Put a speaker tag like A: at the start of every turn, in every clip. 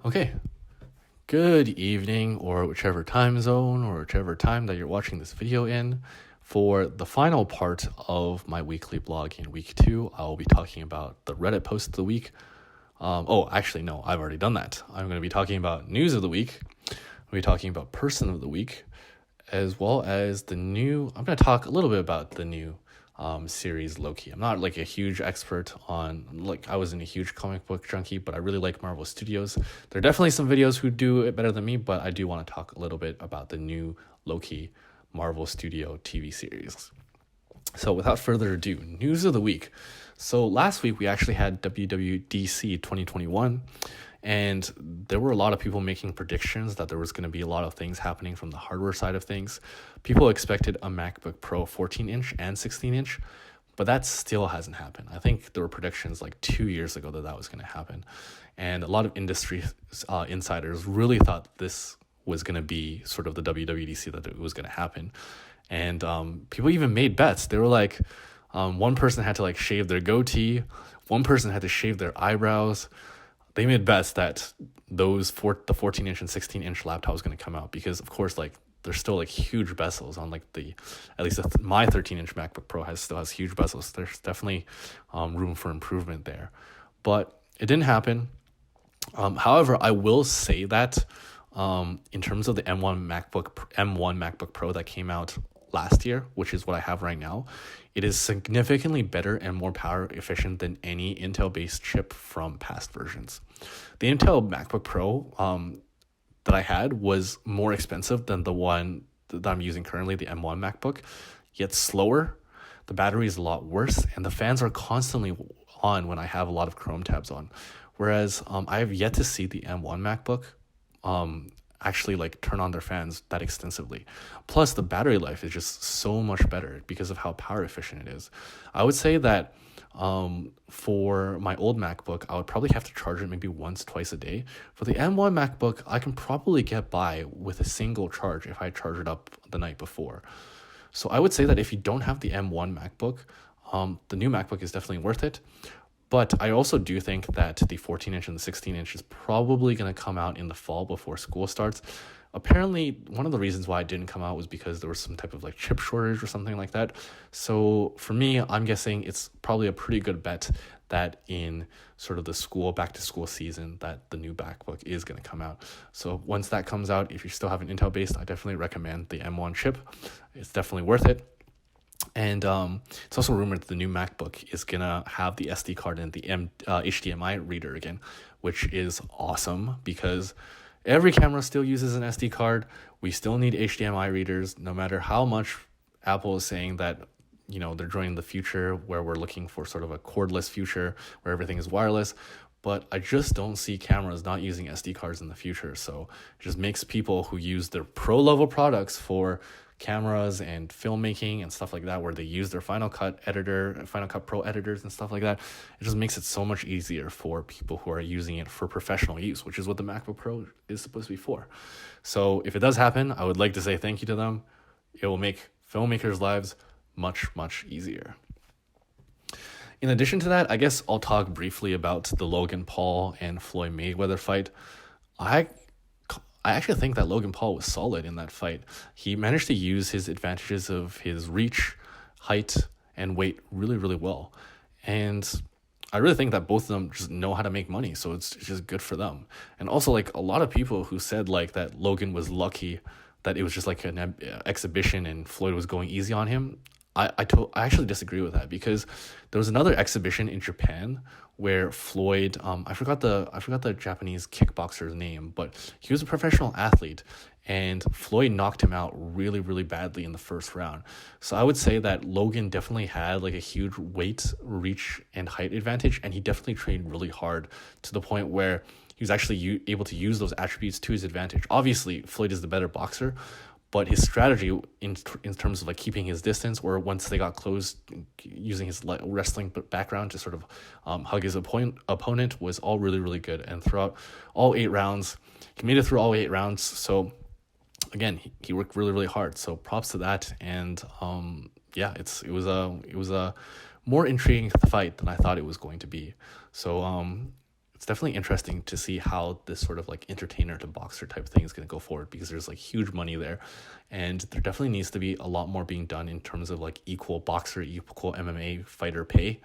A: Okay, good evening, or whichever time zone or whichever time that you're watching this video in. For the final part of my weekly blog in week 2, I will be talking about the Reddit post of the week. Actually, no, I've already done that. I'm going to be talking about news of the week. I'm going to be talking about person of the week, as well as I'm going to talk a little bit about the new series Loki. I'm not like a huge expert on, I wasn't a huge comic book junkie, but I really like Marvel Studios. There are definitely some videos who do it better than me, but I do want to talk a little bit about the new Loki Marvel Studio TV series. So without further ado, news of the week. So last week we actually had WWDC 2021, and there were a lot of people making predictions that there was going to be a lot of things happening from the hardware side of things. People expected a MacBook Pro 14-inch and 16-inch, but that still hasn't happened. I think there were predictions like 2 years ago that was going to happen. And a lot of industry insiders really thought this was going to be sort of the WWDC, that it was going to happen. And people even made bets. They were like, one person had to like shave their goatee. One person had to shave their eyebrows. They made bets that the 14-inch and 16-inch laptop was going to come out because, of course, like there's still like huge bezels on like my 13-inch MacBook Pro still has huge bezels. There's definitely room for improvement there, but it didn't happen. However, I will say that in terms of the M1 MacBook Pro that came out last year, which is what I have right now, it is significantly better and more power efficient than any Intel-based chip from past versions. The Intel MacBook Pro that I had was more expensive than the one that I'm using currently, the M1 MacBook, yet slower. The battery is a lot worse, and the fans are constantly on when I have a lot of Chrome tabs on. Whereas I have yet to see the M1 MacBook actually like turn on their fans that extensively. Plus the battery life is just so much better because of how power efficient it is. I would say that for my old MacBook, I would probably have to charge it maybe once, twice a day. For the M1 MacBook, I can probably get by with a single charge if I charge it up the night before. So I would say that if you don't have the M1 MacBook, the new MacBook is definitely worth it. But I also do think that the 14-inch and the 16-inch is probably going to come out in the fall before school starts. Apparently, one of the reasons why it didn't come out was because there was some type of like chip shortage or something like that. So for me, I'm guessing it's probably a pretty good bet that in sort of the back to school season that the new MacBook is going to come out. So once that comes out, if you still have an Intel based, I definitely recommend the M1 chip. It's definitely worth it. And it's also rumored that the new MacBook is going to have the SD card and the HDMI reader again, which is awesome because every camera still uses an SD card. We still need HDMI readers, no matter how much Apple is saying that, they're joining the future where we're looking for sort of a cordless future where everything is wireless. But I just don't see cameras not using SD cards in the future. So it just makes people who use their pro level products for cameras and filmmaking and stuff like that, where they use their Final Cut Pro editors and stuff like that, it just makes it so much easier for people who are using it for professional use, which is what the MacBook Pro is supposed to be for. So if it does happen, I would like to say thank you to them. It will make filmmakers' lives much, much easier. In addition to that, I guess I'll talk briefly about the Logan Paul and Floyd Mayweather fight. I actually think that Logan Paul was solid in that fight. He managed to use his advantages of his reach, height, and weight really, really well. And I really think that both of them just know how to make money, so it's just good for them. And also, like, a lot of people who said like that Logan was lucky, that it was just like an exhibition and Floyd was going easy on him. I actually disagree with that, because there was another exhibition in Japan where Floyd, I forgot the Japanese kickboxer's name, but he was a professional athlete, and Floyd knocked him out really, really badly in the first round. So I would say that Logan definitely had like a huge weight, reach, and height advantage, and he definitely trained really hard to the point where he was actually able to use those attributes to his advantage. Obviously, Floyd is the better boxer, but his strategy in terms of like keeping his distance, or once they got close, using his wrestling background to sort of hug his opponent, was all really, really good. And throughout all 8 rounds, he made it through all 8 rounds. So again, he worked really, really hard. So props to that. And it was a more intriguing fight than I thought it was going to be. So it's definitely interesting to see how this sort of like entertainer to boxer type thing is going to go forward, because there's like huge money there, and there definitely needs to be a lot more being done in terms of like equal boxer, equal MMA fighter pay.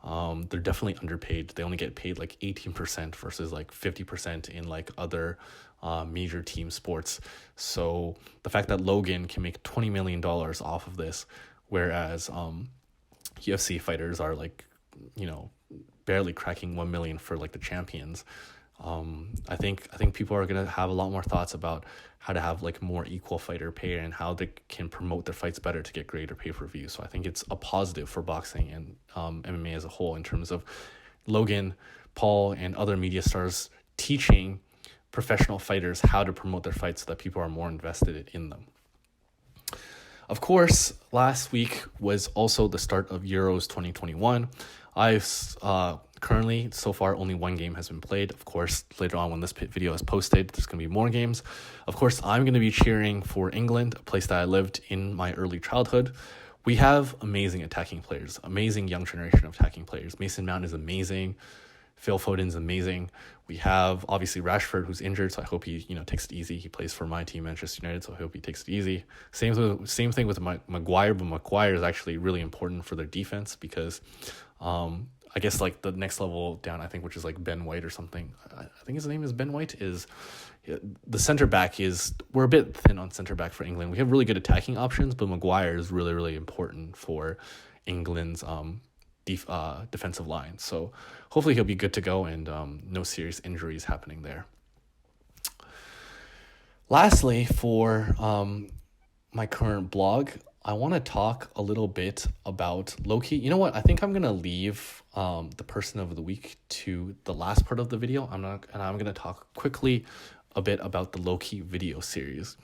A: They're definitely underpaid. They only get paid like 18% versus like 50% in like other major team sports. So the fact that Logan can make $20 million off of this, whereas UFC fighters are like, barely cracking 1 million for like the champions. I think people are gonna have a lot more thoughts about how to have like more equal fighter pay and how they can promote their fights better to get greater pay-per-view. So I think it's a positive for boxing and MMA as a whole, in terms of Logan Paul and other media stars teaching professional fighters how to promote their fights so that people are more invested in them. Of course, last week was also the start of Euros 2021. I've currently, so far, only one game has been played. Of course, later on when this video is posted, there's going to be more games. Of course, I'm going to be cheering for England, a place that I lived in my early childhood. We have amazing attacking players, amazing young generation of attacking players. Mason Mount is amazing. Phil Foden's amazing. We have obviously Rashford, who's injured, so I hope he takes it easy. He plays for my team, Manchester United, so I hope he takes it easy. Same thing with Maguire, but Maguire is actually really important for their defense, because I guess like the next level down, I think, which is like Ben White or something. I think his name is Ben White. Is the center back we're a bit thin on center back for England. We have really good attacking options, but Maguire is really, really important for England's defensive line. So hopefully he'll be good to go, and no serious injuries happening there. Lastly, for my current blog, I want to talk a little bit about Loki. You know what? I think I'm going to leave the person of the week to the last part of the video. I'm going to talk quickly a bit about the Loki video series.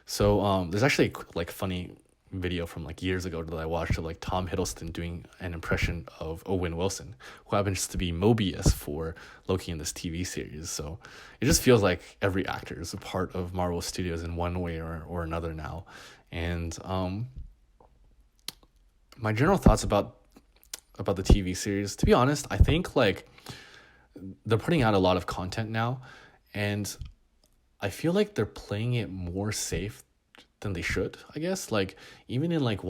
A: So there's actually a like funny video from like years ago that I watched of like Tom Hiddleston doing an impression of Owen Wilson, who happens to be Mobius for Loki in this TV series. So it just feels like every actor is a part of Marvel Studios in one way or another now. And my general thoughts about the TV series, to be honest, I think like they're putting out a lot of content now, and I feel like they're playing it more safe than they should, I guess. Like even in like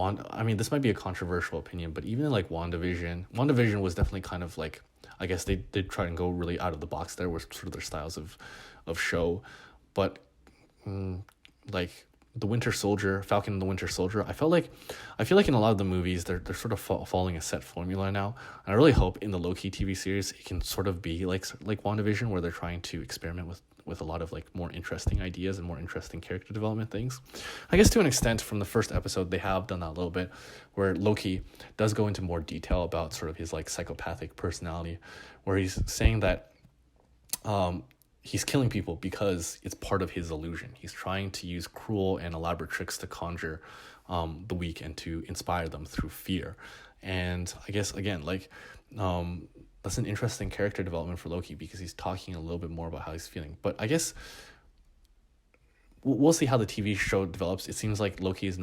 A: this might be a controversial opinion, but even in like WandaVision was definitely kind of like, I guess they did try and go really out of the box there with sort of their styles of show. But like the Falcon and the Winter Soldier, I feel like in a lot of the movies they're sort of following a set formula now, and I really hope in the Loki TV series it can sort of be like WandaVision, where they're trying to experiment with a lot of like more interesting ideas and more interesting character development things. I guess to an extent from the first episode they have done that a little bit, where Loki does go into more detail about sort of his like psychopathic personality, where he's saying that he's killing people because it's part of his illusion. He's trying to use cruel and elaborate tricks to conjure the weak and to inspire them through fear. And I guess, again, like that's an interesting character development for Loki, because he's talking a little bit more about how he's feeling. But I guess we'll see how the TV show develops. It seems like Loki is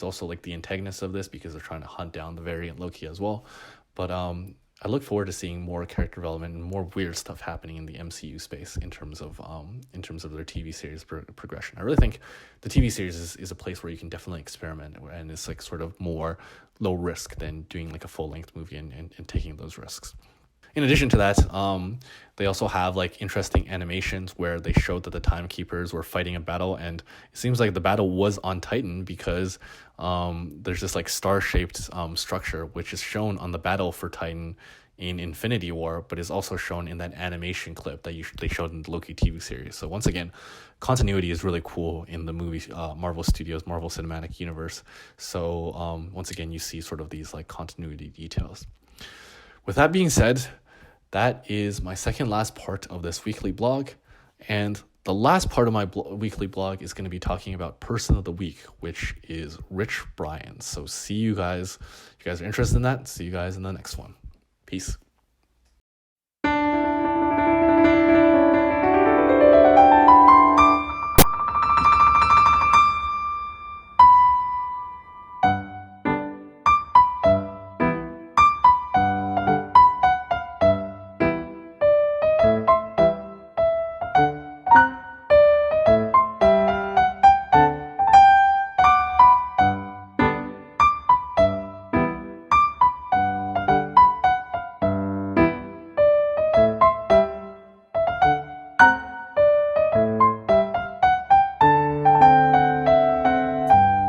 A: also like the antagonist of this, because they're trying to hunt down the variant Loki as well. But I look forward to seeing more character development and more weird stuff happening in the MCU space in terms of their TV series progression. I really think the TV series is a place where you can definitely experiment, and it's like sort of more low risk than doing like a full length movie and taking those risks. In addition to that, they also have like interesting animations where they showed that the Timekeepers were fighting a battle, and it seems like the battle was on Titan, because there's this like star-shaped structure which is shown on the battle for Titan in Infinity War, but is also shown in that animation clip that they showed in the Loki TV series. So once again, continuity is really cool in the movie Marvel Studios, Marvel Cinematic Universe. So once again, you see sort of these like continuity details. With that being said, that is my second last part of this weekly blog. And the last part of my weekly blog is going to be talking about Person of the Week, which is Rich Brian. So see you guys. If you guys are interested in that, see you guys in the next one. Peace.